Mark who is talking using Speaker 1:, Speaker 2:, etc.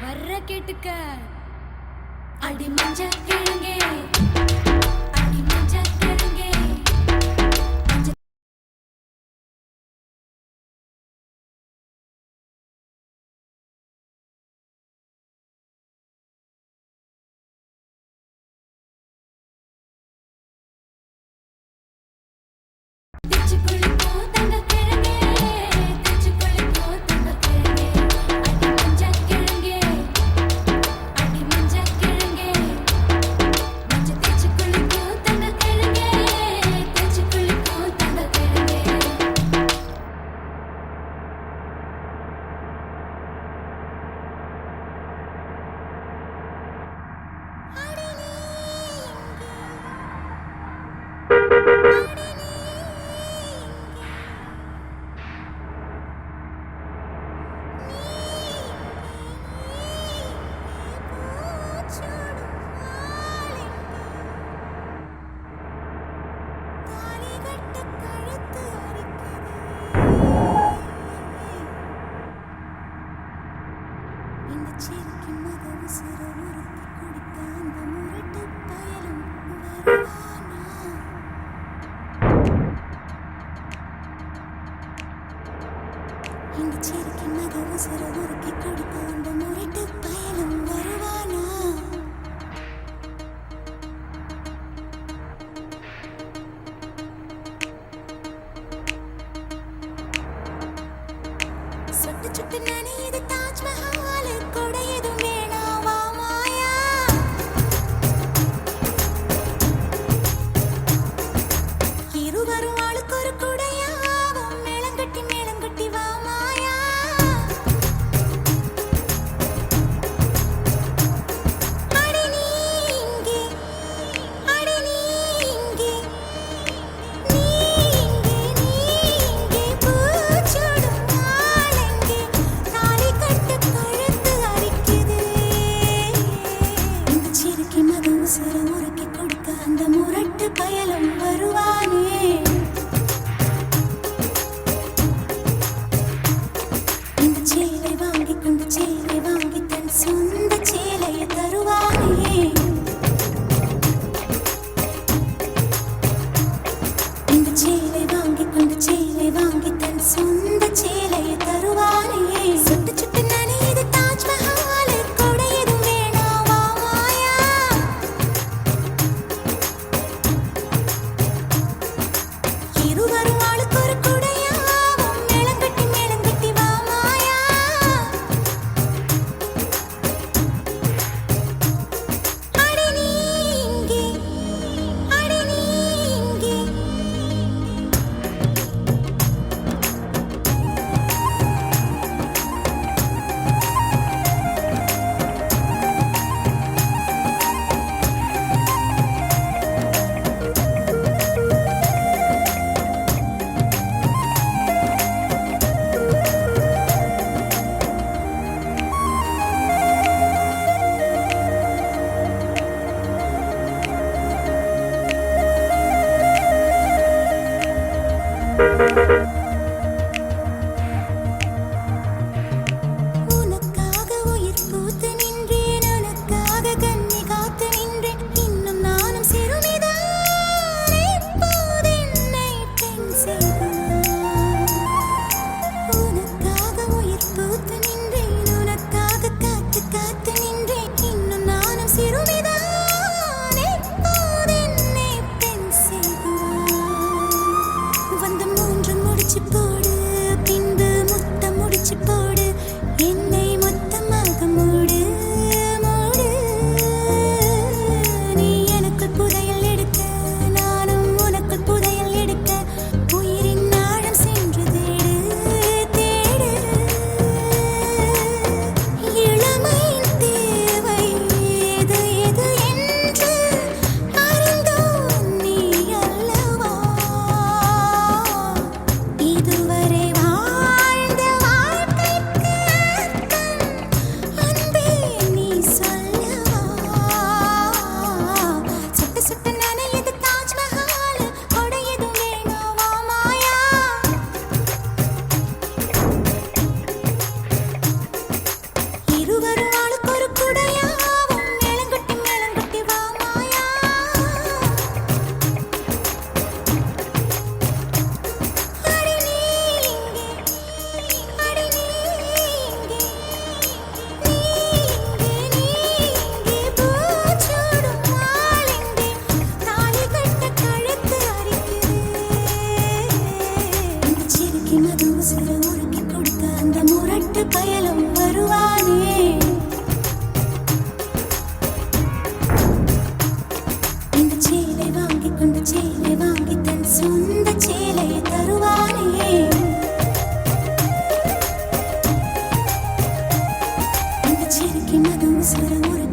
Speaker 1: வர்ற கேட்டுக்க அடி மஞ்ச கிழங்கே அடி மஞ்ச கிழங்கே திச்சு குளிப்போ தங்க கிழங்கே திச்சு குளிப்போ தங்க கிழங்கே அடி மஞ்ச கிழங்கே அடி மஞ்ச கிழங்கே மஞ்ச திச்சு குளிப்போ தங்க கிழங்கே திச்சு குளிப்போ தங்க கிழங்கே அடி நீ இந்த சிரிக்கு மகவு சிறுவருக்கு கொடுக்க அந்த முரட்டு பயலும் வருவானா சுட்டு சுட்டு நனையுது தாஜ்மஹால் கூட எதுவும் வேணாவா மாயா இருவரும் ஆளுக்கு ஒரு குடையாவும் மேளங்கட்டி வா மாயா அடி நீ இங்கே அடி நீ இங்கே நீ இங்கே பூச்சூடும் நாளெங்கே தாலி கட்டு கழுத்து அரிக்குது இந்த சிறுக்கி மகவு சிறு முறுக்கி கொடுக்க அந்த முரட்டு பயலும் வருவானே இந்த சேலை வாங்கி கொண்டு சேலை வாங்கி தன் சொந்த சேலையை தருவானே இந்த சேலை வாங்கி கொண்டு சேலை வாங்கி தன் சொந்த சேலையை தருவானே சுட்டு சுட்டு நனையுது தாஜ்மஹால் கூட எதுவும் வேணாவா மாயா இருவரும் ஆளுக்கு ஒரு குடையாவும் மேளங்கட்டி வா மாயா அடி நீ இங்கே அடி நீ இங்கே உனக்காக உயிர் பூத்து நின்றேன் உனக்காக கண்ணி காத்து நின்றேன் இன்னும் நானும் சிறுமிதான் இப்போது என்னை பெண் செய்கிறாய் உனக்காக உயிர் பூத்து நின்றேன் உனக்காக காத்து காத்து நின்றேன் இன்னும் நானும் சிறுமிதான் இப்போது என்னை பெண் செய்கிறாய் வந்த மூன்று முடிச்சு மயக்கி மது சுரமுறை